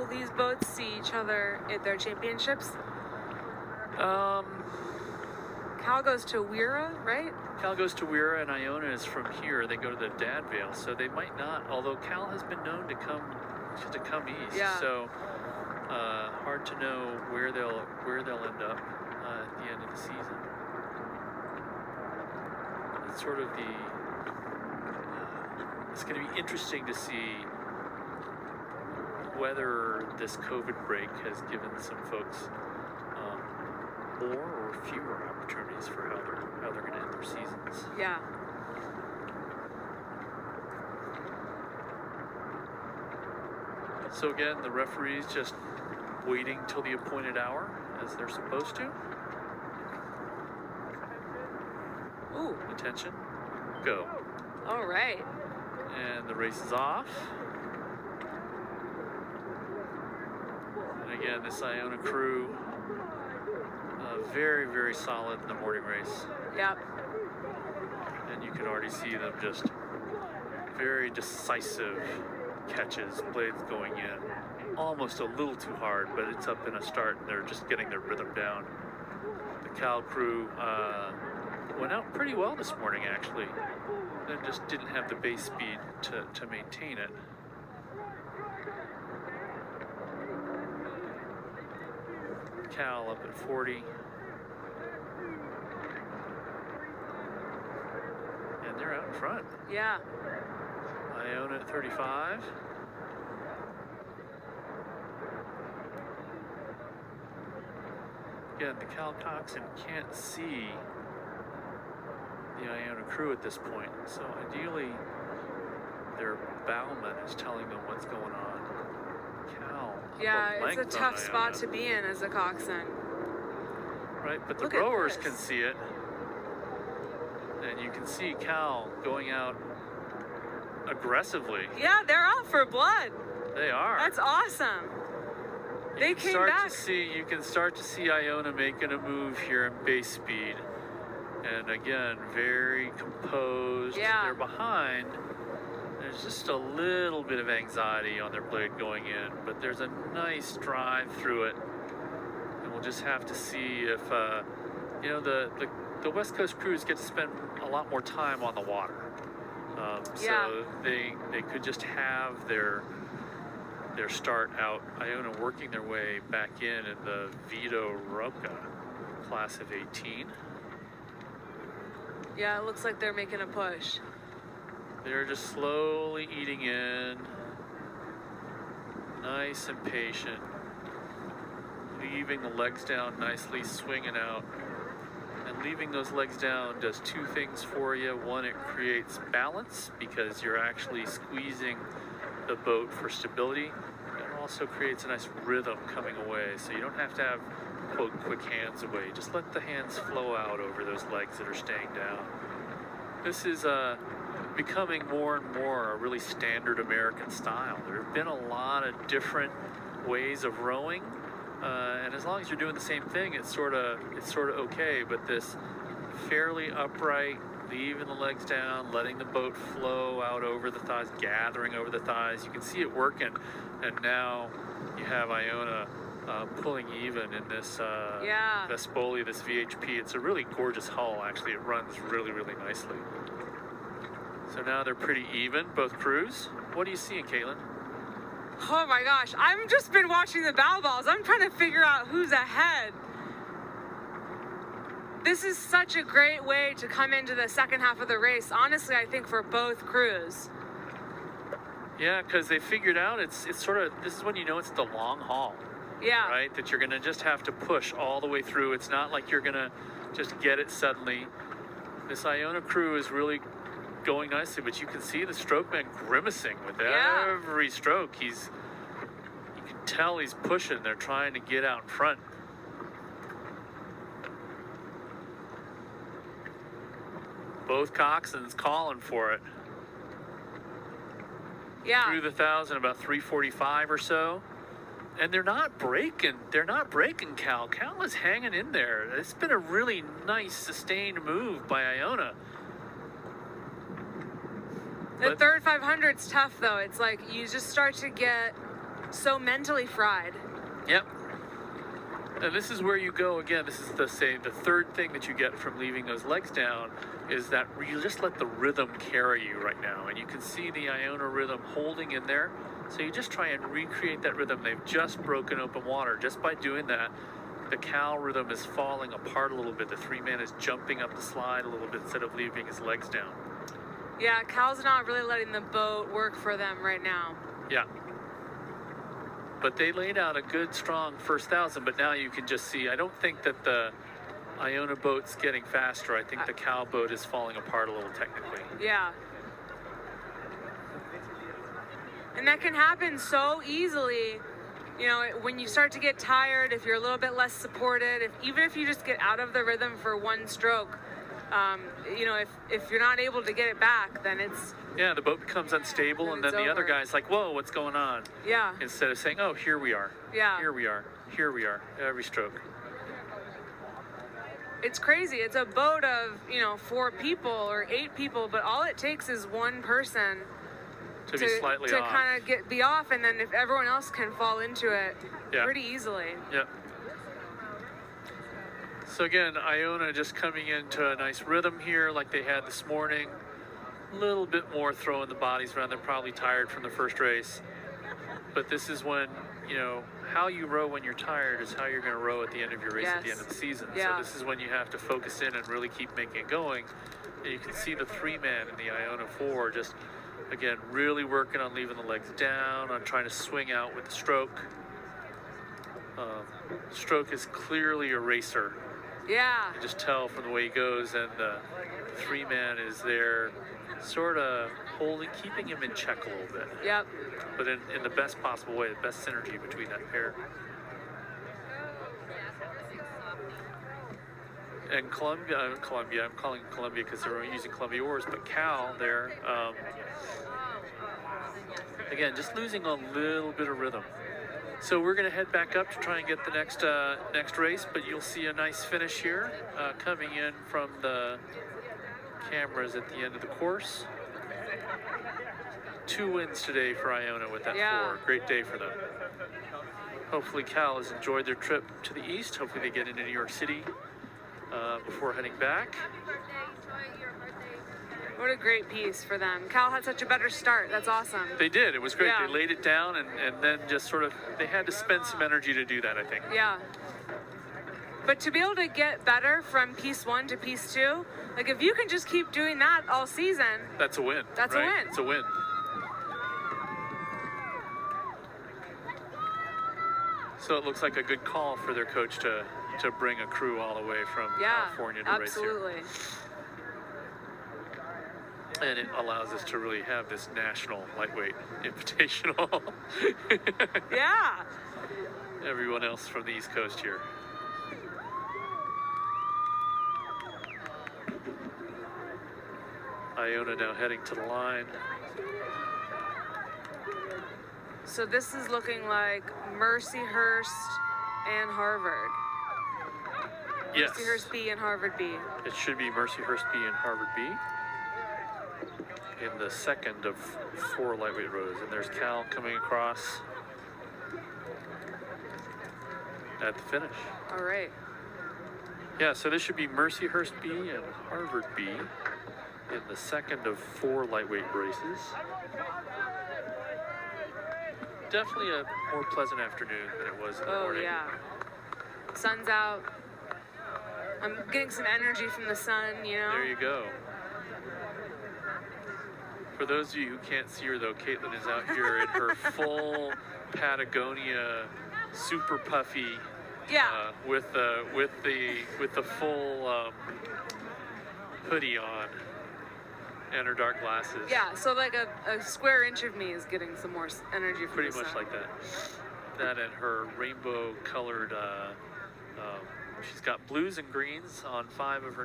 will these boats see each other at their championships? Cal goes to Weira, right? Cal goes to Weira, and Iona is from here. They go to the Dadvale, so they might not. Although Cal has been known to come east, yeah. So hard to know where they'll end up at the end of the season. It's sort of it's going to be interesting to see whether this COVID break has given some folks more or fewer opportunities for how they're going to end their seasons. Yeah. So again, the referees just waiting till the appointed hour, as they're supposed to. Ooh. Attention. Go. All right. And the race is off. And again, this Iona crew, very, very solid in the morning race. Yep. And you can already see them just very decisive catches, blades going in. Almost a little too hard, but it's up in a start, and they're just getting their rhythm down. The Cal crew went out pretty well this morning, actually. They just didn't have the base speed to maintain it. Cal up at 40. And they're out in front. Yeah. Iona at 35. Again, the Cal coxswain can't see the Iona crew at this point, so ideally their bowman is telling them what's going on. Cal. Yeah, it's a tough spot to be in as a coxswain. Right, but the rowers can see it. And you can see Cal going out aggressively. Yeah, they're out for blood. They are. That's awesome. They came back. You can start to see Iona making a move here in base speed. And again, very composed. Yeah. They're behind. There's just a little bit of anxiety on their blade going in, but there's a nice drive through it. And we'll just have to see if, the West Coast crews get to spend a lot more time on the water. So they could just have their start out. Iona working their way back in the Vito Roca class of 18. Yeah, it looks like they're making a push. They're just slowly eating in, nice and patient, leaving the legs down nicely, swinging out. And leaving those legs down does two things for you. One, it creates balance because you're actually squeezing the boat for stability. It also creates a nice rhythm coming away, so you don't have to have, quote, quick hands away. Just let the hands flow out over those legs that are staying down. This is becoming more and more a really standard American style. There have been a lot of different ways of rowing. And as long as you're doing the same thing, it's sort of okay. But this fairly upright, leaving the legs down, letting the boat flow out over the thighs, gathering over the thighs, you can see it working. And now you have Iona pulling even in this Vespoli, this VHP. It's a really gorgeous hull, actually. It runs really, really nicely. So now they're pretty even, both crews. What are you seeing, Caitlin? Oh my gosh, I've just been watching the bow balls. I'm trying to figure out who's ahead. This is such a great way to come into the second half of the race, honestly, I think, for both crews. Yeah, because they figured out it's sort of, this is when you know it's the long haul. Yeah. Right? That you're going to just have to push all the way through. It's not like you're going to just get it suddenly. This Iona crew is really going nicely, but you can see the strokeman grimacing with every stroke. You can tell he's pushing. They're trying to get out in front. Both coxswains calling for it. Yeah. Through the 1,000, about 3:45 or so. And they're not breaking. They're not breaking Cal. Cal is hanging in there. It's been a really nice, sustained move by Iona. The third 500's tough, though. It's like you just start to get so mentally fried. Yep. And this is where you go again. This is the third thing that you get from leaving those legs down is that you just let the rhythm carry you right now. And you can see the Iona rhythm holding in there. So you just try and recreate that rhythm. They've just broken open water. Just by doing that, the Cal rhythm is falling apart a little bit. The three-man is jumping up the slide a little bit instead of leaving his legs down. Yeah, Cal's not really letting the boat work for them right now. Yeah. But they laid out a good, strong first 1,000, but now you can just see, I don't think that the Iona boat's getting faster. I think the Cal boat is falling apart a little technically. Yeah. And that can happen so easily, you know, when you start to get tired, if you're a little bit less supported, even if you just get out of the rhythm for one stroke, you know, if you're not able to get it back, then it's... Yeah, the boat becomes unstable, and then the other guy's like, whoa, what's going on? Yeah. Instead of saying, oh, here we are. Yeah. Here we are. Here we are. Every stroke. It's crazy. It's a boat of, you know, 4 people or 8 people, but all it takes is one person to be slightly to off. kind of be off, and then if everyone else can fall into it pretty easily. Yep. So again, Iona just coming into a nice rhythm here like they had this morning. A little bit more throwing the bodies around. They're probably tired from the first race. But this is when, you know, how you row when you're tired is how you're going to row at the end of your race at the end of the season. Yeah. So this is when you have to focus in and really keep making it going. And you can see the three-man in the Iona 4 just, again, really working on leaving the legs down, on trying to swing out with the stroke. Stroke is clearly a racer. Yeah. You just tell from the way he goes, and the three-man is there sort of keeping him in check a little bit. Yep. But in the best possible way, the best synergy between that pair. And Columbia, I'm calling Columbia because they're using Columbia oars, but Cal there, again, just losing a little bit of rhythm. So we're going to head back up to try and get the next race, but you'll see a nice finish here coming in from the cameras at the end of the course. 2 wins today for Iona with that 4. Great day for them. Hopefully Cal has enjoyed their trip to the east. Hopefully they get into New York City before heading back. What a great piece for them. Cal had such a better start. That's awesome. They did. It was great. Yeah. They laid it down and then just sort of, they had to spend some energy to do that, I think. Yeah. But to be able to get better from piece 1 to piece 2, like if you can just keep doing that all season, that's a win. That's right? a win. It's a win. So it looks like a good call for their coach to bring a crew all the way from California to race here. Absolutely. And it allows us to really have this national lightweight invitational. Yeah. Everyone else from the East Coast here. Iona now heading to the line. So this is looking like Mercyhurst and Harvard. Yes. Mercyhurst B and Harvard B. It should be Mercyhurst B and Harvard B. In the second of 4 lightweight rows. And there's Cal coming across at the finish. All right. Yeah, so this should be Mercyhurst B and Harvard B in the second of 4 lightweight races. Definitely a more pleasant afternoon than it was in the morning. Oh, yeah. Sun's out. I'm getting some energy from the sun, you know? There you go. For those of you who can't see her, though, Caitlin is out here in her full Patagonia, super puffy, with the full hoodie on and her dark glasses. Yeah, so like a square inch of me is getting some more energy from Pretty the much sun. like that. That and her rainbow-colored. She's got blues and greens on 5 of her